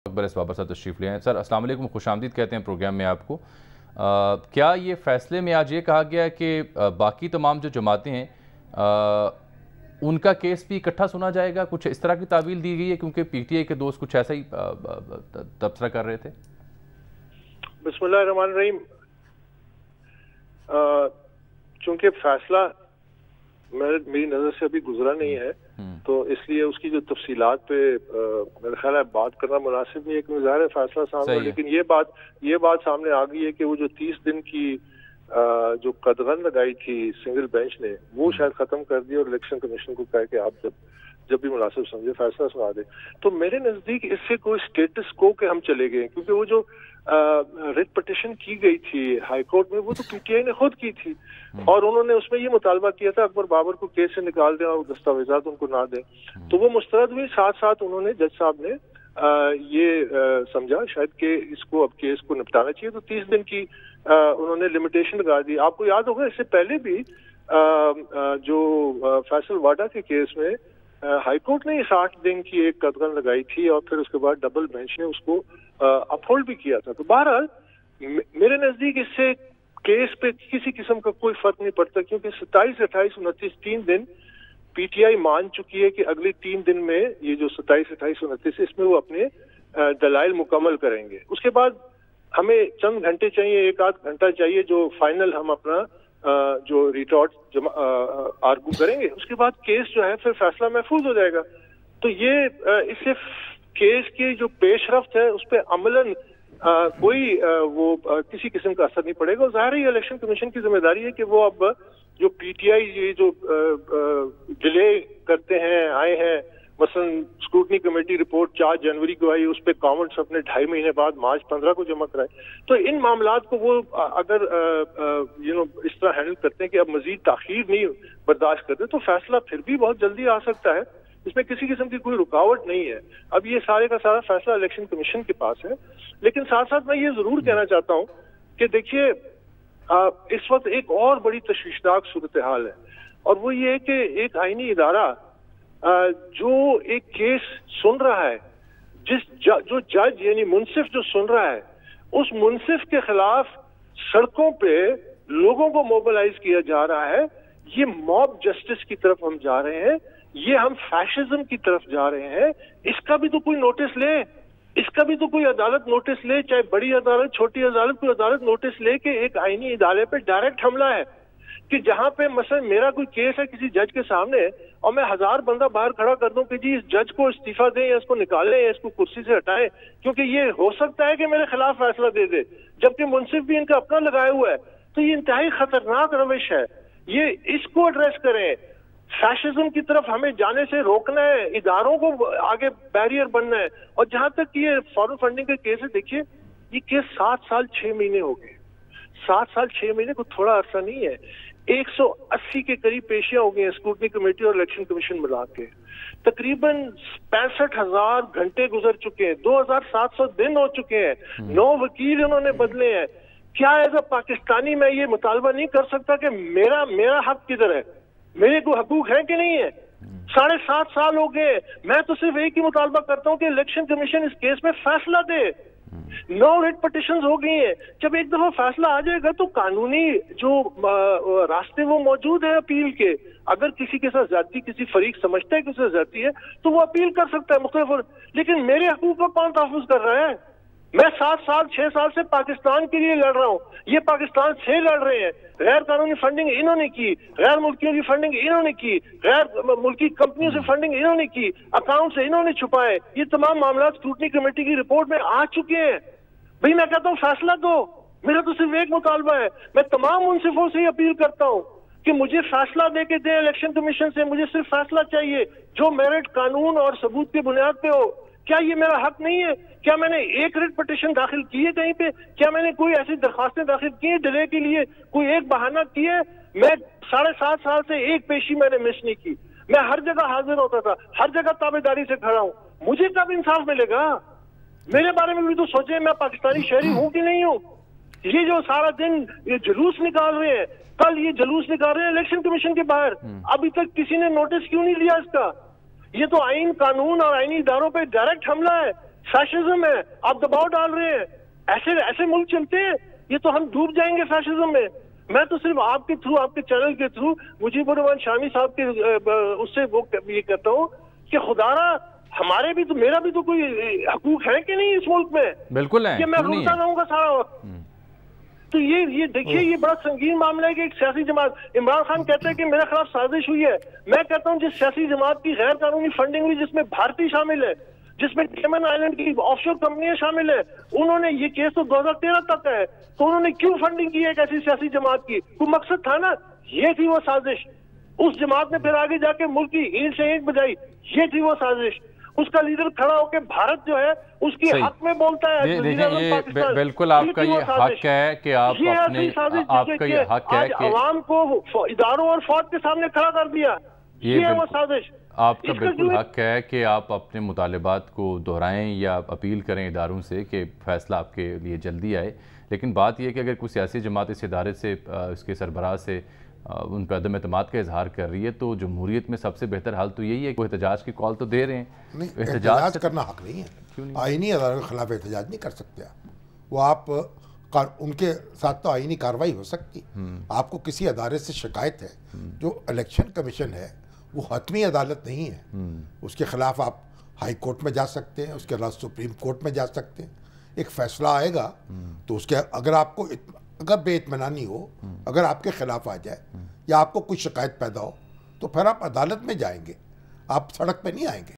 अकबर इस बाबर साहब तशरीफ़ ले आए। सर अस्सलाम वालेकुम, खुशामदीद कहते हैं प्रोग्राम में आपको। क्या ये फैसले में आज ये कहा गया है कि बाकी तमाम जो जमातें हैं उनका केस भी इकट्ठा सुना जाएगा? कुछ इस तरह की तावील दी गई है, क्योंकि पीटीआई के दोस्त कुछ ऐसा ही तबसरा कर रहे थे। बिस्मिल्लाहिर्रहमानिर्रहीम। चूंकि फैसला मेरी नजर से अभी गुजरा नहीं है, तो इसलिए उसकी जो तफसीलात पे मेरा ख्याल है बात करना मुनासिब नहीं है, क्योंकि ज़ाहिर है फैसला सामने। लेकिन ये बात सामने आ गई है कि वो जो 30 दिन की जो कदगन लगाई थी सिंगल बेंच ने, वो शायद खत्म कर दी और इलेक्शन कमीशन को कहा कि आप जब भी मुनासिब समझे फैसला सुना दे। तो मेरे नजदीक इससे कोई स्टेटस को के हम चले गए, क्योंकि वो जो रिट पिटिशन की गई थी हाई कोर्ट में, वो तो पीटीआई ने खुद की थी और उन्होंने उसमें ये मुतालबा किया था अकबर बाबर को केस से निकाल दें और दस्तावेजात उनको ना दें। तो वो मुस्तरद हुई। साथ साथ उन्होंने जज साहब ने ये समझा शायद कि इसको अब केस को निपटाना चाहिए, तो 30 दिन की उन्होंने लिमिटेशन लगा दी। आपको याद होगा इससे पहले भी जो फैसल वाडा के केस में हाईकोर्ट ने 60 दिन की एक कदगन लगाई थी और फिर उसके बाद डबल बेंच ने उसको अपहोल्ड भी किया था। तो बहरहाल मेरे नजदीक इससे केस पे किसी किस्म का कोई फर्क नहीं पड़ता, क्योंकि 27, 28, 29 3 दिन पीटीआई मान चुकी है कि अगले 3 दिन में ये जो 27, 28, 29 इसमें वो अपने दलाइल मुकम्मल करेंगे। उसके बाद हमें चंद घंटे चाहिए, 1 आध घंटा चाहिए, जो फाइनल हम अपना जो रिटॉर्ट आर्गू करेंगे। उसके बाद केस जो है फिर फैसला महफूज हो जाएगा। तो ये इससे केस की जो पेशरफ्त है उस पर अमलन कोई किसी किस्म का असर नहीं पड़ेगा। और ज़ाहिर है इलेक्शन कमीशन की जिम्मेदारी है कि वो अब जो पीटीआई ये जो डिले करते हैं आए हैं, मसलन स्क्रूटनी कमेटी रिपोर्ट 4 जनवरी को आई, उस पर कमेंट्स अपने 2.5 महीने बाद मार्च 15 को जमा कराए। तो इन मामलात को वो अगर इस तरह हैंडल करते हैं कि अब मजीद ताखीर नहीं बर्दाश्त करते, तो फैसला फिर भी बहुत जल्दी आ सकता है। इसमें किसी किस्म की कोई रुकावट नहीं है। अब ये सारे का सारा फैसला इलेक्शन कमीशन के पास है। लेकिन साथ साथ मैं ये जरूर कहना चाहता हूँ कि देखिए इस वक्त एक और बड़ी तशवीशनाक सूरत हाल है, और वो ये है कि एक आईनी इदारा जो एक केस सुन रहा है, जो जज यानी मुंसिफ जो सुन रहा है, उस मुंसिफ के खिलाफ सड़कों पे लोगों को मोबिलाइज किया जा रहा है। ये मॉब जस्टिस की तरफ हम जा रहे हैं, ये हम फैशिज्म की तरफ जा रहे हैं। इसका भी तो कोई नोटिस ले, इसका भी तो कोई अदालत नोटिस ले, चाहे बड़ी अदालत छोटी अदालत, कोई अदालत नोटिस ले कि एक आईनी इदारे पे डायरेक्ट हमला है। कि जहां पे मसलन मेरा कोई केस है किसी जज के सामने और मैं 1000 बंदा बाहर खड़ा कर दूं कि जी इस जज को इस्तीफा दें या इसको निकालें या इसको कुर्सी से हटाएं, क्योंकि ये हो सकता है कि मेरे खिलाफ फैसला दे दे, जबकि मुंसिफ भी इनका अपना लगाया हुआ है। तो ये इंतहाई खतरनाक रविश है। ये इसको एड्रेस करें। फैशिज्म की तरफ हमें जाने से रोकना है, इदारों को आगे बैरियर बनना है। और जहां तक ये फॉरेन फंडिंग का केस है, देखिए ये केस 7 साल 6 महीने हो गए। 7 साल 6 महीने को थोड़ा अरसा नहीं है। 180 के करीब पेशियां हो गई हैं स्क्रूटनी कमेटी और इलेक्शन कमीशन मिला के। तकरीबन 65,000 घंटे गुजर चुके हैं, 2,700 दिन हो चुके हैं, 9 वकील उन्होंने बदले हैं। क्या एज अ पाकिस्तानी मैं ये मुतालबा नहीं कर सकता कि मेरा हक किधर है, मेरे को हकूक है कि नहीं है? 7.5 साल हो गए। मैं तो सिर्फ एक ही मुतालबा करता हूं कि इलेक्शन कमीशन इस केस में फैसला दे। 9 रिट पिटिशंस हो गई हैं। जब एक दफा फैसला आ जाएगा तो कानूनी जो रास्ते वो मौजूद है अपील के। अगर किसी के साथ ज्यादती, किसी फरीक समझता है कि उससे ज्यादती है, तो वो अपील कर सकता है मुख्तलिफ। लेकिन मेरे हकूक का कौन तहफ़्फ़ुज़ कर रहा है? मैं 7 साल 6 साल से पाकिस्तान के लिए लड़ रहा हूँ, ये पाकिस्तान से लड़ रहे हैं। गैर कानूनी फंडिंग इन्होंने की, गैर मुल्कियों की फंडिंग इन्होंने की, गैर मुल्की कंपनियों से फंडिंग इन्होंने की, अकाउंट से इन्होंने छुपाए। ये तमाम मामला स्क्रूटनी कमेटी की रिपोर्ट में आ चुके हैं। भाई मैं कहता हूँ फैसला दो। मेरा तो सिर्फ एक मुतालबा है। मैं तमाम मुंसिफों से अपील करता हूँ कि मुझे फैसला देके दें इलेक्शन कमीशन से। मुझे सिर्फ फैसला चाहिए जो मेरिट, कानून और सबूत की बुनियाद पे हो। क्या ये मेरा हक नहीं है? क्या मैंने एक रिट पिटिशन दाखिल की है कहीं पे? क्या मैंने कोई ऐसी दरखास्तें दाखिल की है डिले के लिए? कोई एक बहाना किया है? मैं 7.5 साल से एक पेशी मैंने मिस नहीं की। मैं हर जगह हाजिर होता था, हर जगह ताबेदारी से खड़ा हूँ। मुझे कब इंसाफ मिलेगा? मेरे बारे में भी तो सोचे, मैं पाकिस्तानी शहरी हूँ कि नहीं हूँ? ये जो सारा दिन ये जुलूस निकाल रहे हैं, कल ये जुलूस निकाल रहे हैं इलेक्शन कमीशन के बाहर, अभी तक किसी ने नोटिस क्यों नहीं लिया इसका? ये तो आइन, कानून और आईनी इदारों पे डायरेक्ट हमला है। फैशिज्म है, आप दबाव डाल रहे हैं। ऐसे ऐसे मुल्क चलते हैं, ये तो हम डूब जाएंगे फैशिज्म में। मैं तो सिर्फ आपके थ्रू, आपके चैनल के थ्रू मुजीबुर रहमान शामी साहब के उससे वो ये कहता हूँ कि खुदारा हमारे भी तो, मेरा भी तो कोई हकूक है कि नहीं इस मुल्क में? बिल्कुल है, कि मैं रोता रहूंगा सारा वक्त। तो ये देखिए, ये बड़ा संगीन मामला है कि एक सियासी जमात, इमरान खान कहते हैं कि मेरे खिलाफ साजिश हुई है। मैं कहता हूं जिस सियासी जमात की गैर कानूनी फंडिंग हुई, जिसमें भारतीय शामिल है, जिसमें केमन आइलैंड की ऑफशोर कंपनियां शामिल है, उन्होंने, ये केस तो 2013 तक है, तो उन्होंने क्यों फंडिंग की है एक ऐसी सियासी जमात की? कोई मकसद था ना, ये थी वो साजिश। उस जमात ने फिर आगे जाके मुल्क की ईंट से ईंट बजाई, ये थी वो साजिश। उसका लीडर खड़ा होकर भारत जो है उसकी हक में बोलता है। देखिए, ये बिल्कुल आपका ये हक है कि आप अपने, आपका ये हक है कि आवाम को इदारों और फौज के सामने खड़ा कर दिया, ये है वो साजिश। आपका बिल्कुल हक है कि आप अपने मुतालिबात को दोहराएं या अपील करें इदारों से कि फैसला आपके लिए जल्दी आए। लेकिन बात यह कि अगर कोई सियासी जमात इस इदारे से, इसके सरबराह से उन पर अदम एतमाद का इजहार कर रही है, तो जमहूरियत में सबसे बेहतर हाल तो यही है कि वो एहतजाज की कॉल तो दे रहे हैं। नहीं, एहतजाज करना हक नहीं है। क्यों नहीं? आईनी अदालत के खिलाफ एहतजाज नहीं कर सकते वो आप उनके साथ तो आईनी कार्रवाई हो सकती। आपको किसी अदारे से शिकायत है, जो इलेक्शन कमीशन है वो हतमी अदालत नहीं है, उसके खिलाफ आप हाई कोर्ट में जा सकते हैं, उसके अलावा सुप्रीम कोर्ट में जा सकते हैं। एक फैसला आएगा तो उसके, अगर आपको अगर बेइत्मीनानी हो, अगर आपके खिलाफ आ जाए या आपको कुछ शिकायत पैदा हो, तो फिर आप अदालत में जाएंगे, आप सड़क पे नहीं आएंगे।